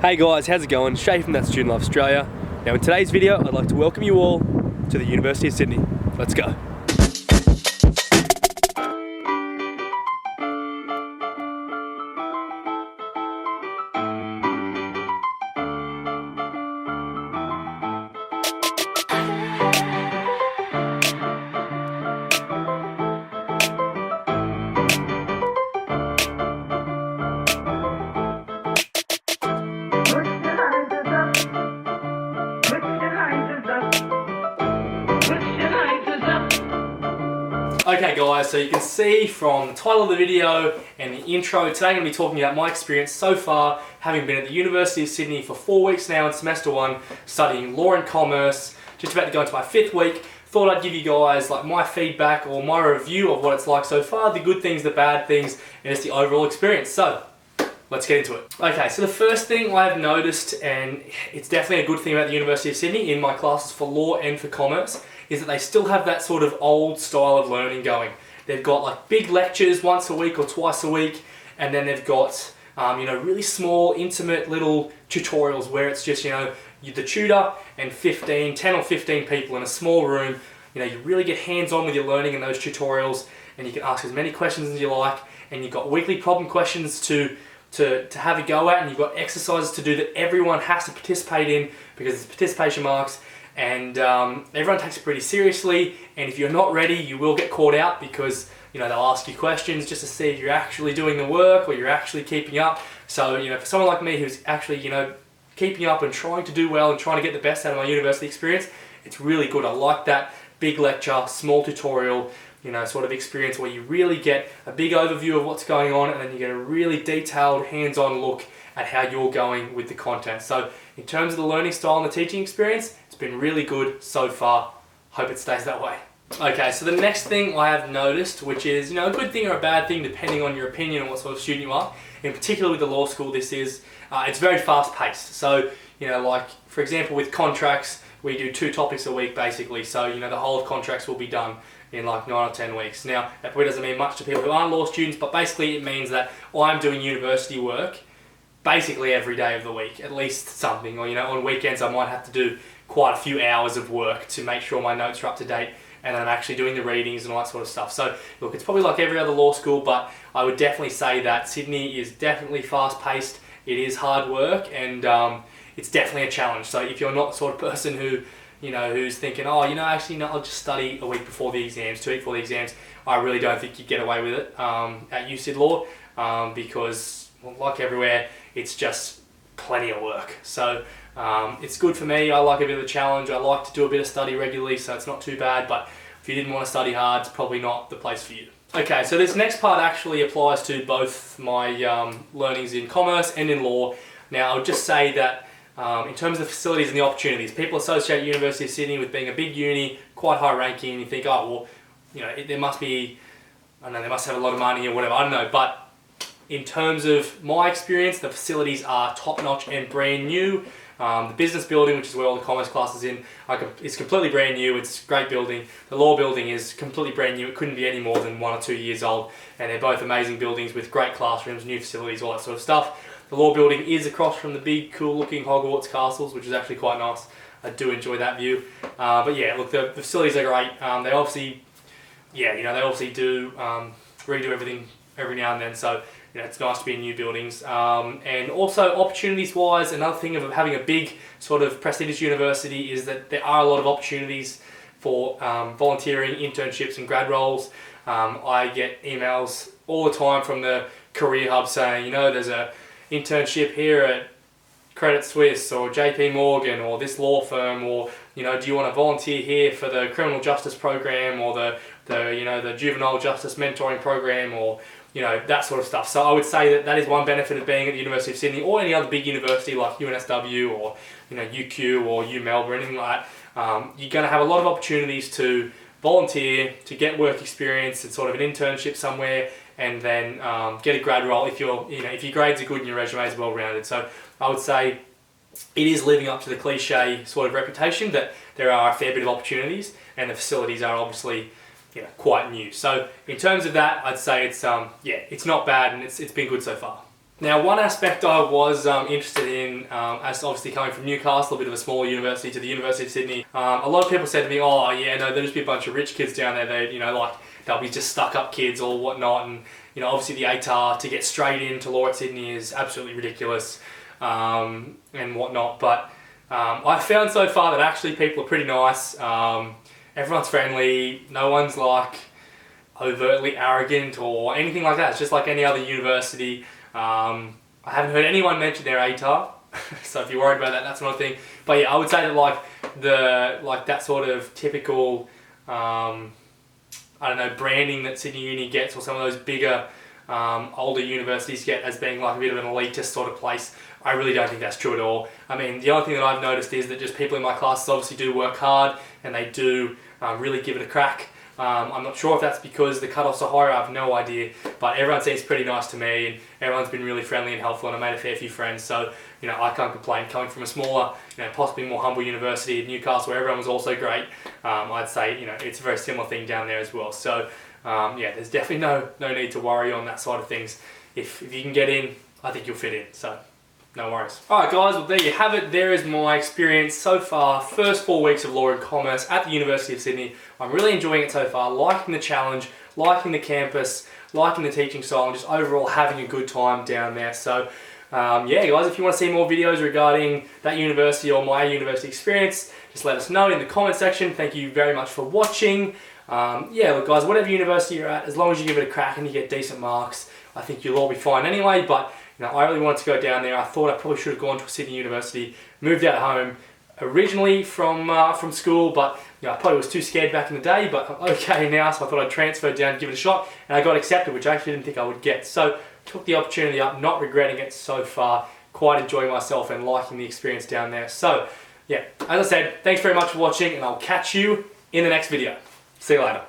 Hey guys, how's it going? Shay from That Student Life Australia. Now in today's video, I'd like to welcome you all to the University of Sydney. Let's go. Okay guys, so you can see from the title of the video and the intro, today I'm going to be talking about my experience so far, having been at the University of Sydney for 4 weeks now in semester 1, studying law and commerce, just about to go into my 5th week. Thought I'd give you guys like my feedback or my review of what it's like so far, the good things, the bad things, and just the overall experience. So, let's get into it. Okay, so the first thing I've noticed, and it's definitely a good thing about the University of Sydney in my classes for law and for commerce, is that they still have that sort of old style of learning going. They've got like big lectures once a week or twice a week, and then they've got really small, intimate little tutorials where it's just, the tutor and 10 or 15 people in a small room. You really get hands-on with your learning in those tutorials, and you can ask as many questions as you like, and you've got weekly problem questions to have a go at, and you've got exercises to do that everyone has to participate in because it's participation marks. And everyone takes it pretty seriously, and if you're not ready, you will get caught out because they'll ask you questions just to see if you're actually doing the work or you're actually keeping up. So for someone like me who's actually keeping up and trying to do well and trying to get the best out of my university experience, it's really good. I like that big lecture, small tutorial, sort of experience where you really get a big overview of what's going on, and then you get a really detailed, hands-on look at how you're going with the content. So in terms of the learning style and the teaching experience, it's been really good so far. Hope it stays that way. Okay, so the next thing I have noticed, which is a good thing or a bad thing depending on your opinion and what sort of student you are, in particular with the law school, this is, it's very fast-paced. So, like for example with contracts, we do 2 topics a week basically, so the whole of contracts will be done in like 9 or 10 weeks. Now, that probably doesn't mean much to people who aren't law students, but basically it means that I'm doing university work basically every day of the week, at least something, or on weekends I might have to do quite a few hours of work to make sure my notes are up to date, and I'm actually doing the readings and all that sort of stuff. So look, it's probably like every other law school, but I would definitely say that Sydney is definitely fast paced, it is hard work, and it's definitely a challenge. So if you're not the sort of person who who's thinking, actually no, I'll just study a week before the exams, 2 weeks before the exams, I really don't think you get away with it at Usyd Law, because like everywhere, it's just plenty of work. So it's good for me. I like a bit of a challenge. I like to do a bit of study regularly, so it's not too bad, but if you didn't want to study hard, it's probably not the place for you. Okay, so this next part actually applies to both my learnings in commerce and in law. Now, I would just say that in terms of the facilities and the opportunities, people associate University of Sydney with being a big uni, quite high ranking, and you think, there must be, I don't know, they must have a lot of money or whatever, I don't know, but in terms of my experience, the facilities are top-notch and brand new. The business building, which is where all the commerce classes in, is completely brand new. It's a great building. The law building is completely brand new. It couldn't be any more than 1 or 2 years old, and they're both amazing buildings with great classrooms, new facilities, all that sort of stuff. The law building is across from the big, cool-looking Hogwarts castles, which is actually quite nice. I do enjoy that view. But yeah, look, the facilities are great. They obviously do redo everything every now and then, so it's nice to be in new buildings. And also, opportunities-wise, another thing of having a big sort of prestigious university is that there are a lot of opportunities for volunteering, internships and grad roles. I get emails all the time from the Career Hub saying, there's a internship here at Credit Suisse or JP Morgan or this law firm, or do you want to volunteer here for the criminal justice program or the juvenile justice mentoring program, or that sort of stuff. So I would say that is one benefit of being at the University of Sydney or any other big university like UNSW or UQ or UMelb or anything like that. You're going to have a lot of opportunities to volunteer, to get work experience and sort of an internship somewhere, and then get a grad role if your grades are good and your resume is well rounded. So I would say it is living up to the cliche sort of reputation that there are a fair bit of opportunities, and the facilities are obviously quite new. So in terms of that, I'd say it's not bad, and it's been good so far. Now, one aspect I was interested in, as obviously coming from Newcastle, a bit of a smaller university, to the University of Sydney, a lot of people said to me, oh yeah, no, there'll just be a bunch of rich kids down there, they, like, they'll be just stuck up kids or whatnot, and obviously the ATAR to get straight into law at Sydney is absolutely ridiculous, and whatnot, but I've found so far that actually people are pretty nice, everyone's friendly, no one's like overtly arrogant or anything like that. It's just like any other university. I haven't heard anyone mention their ATAR, so if you're worried about that, that's another thing. But yeah, I would say that like that sort of typical, I don't know, branding that Sydney Uni gets, or some of those bigger, older universities get as being like a bit of an elitist sort of place, I really don't think that's true at all. I mean, the only thing that I've noticed is that just people in my classes obviously do work hard and they do really give it a crack. I'm not sure if that's because the cut-offs are higher, I have no idea, but everyone seems pretty nice to me and everyone's been really friendly and helpful, and I made a fair few friends, so I can't complain. Coming from a smaller, possibly more humble university in Newcastle where everyone was also great, I'd say it's a very similar thing down there as well. So yeah, there's definitely no need to worry on that side of things. If you can get in, I think you'll fit in, so no worries. Alright guys, well there you have it. There is my experience so far. First 4 weeks of Law and Commerce at the University of Sydney. I'm really enjoying it so far, liking the challenge, liking the campus, liking the teaching style, and just overall having a good time down there. So yeah guys, if you want to see more videos regarding that university or my university experience, just let us know in the comment section. Thank you very much for watching. Yeah, look guys, whatever university you're at, as long as you give it a crack and you get decent marks, I think you'll all be fine anyway. But I really wanted to go down there. I thought I probably should have gone to a Sydney university, moved out home originally from school, but I probably was too scared back in the day, but I'm okay now, so I thought I'd transfer down, give it a shot, and I got accepted, which I actually didn't think I would get. So took the opportunity up, not regretting it so far, quite enjoying myself and liking the experience down there. So yeah, as I said, thanks very much for watching, and I'll catch you in the next video. See you later.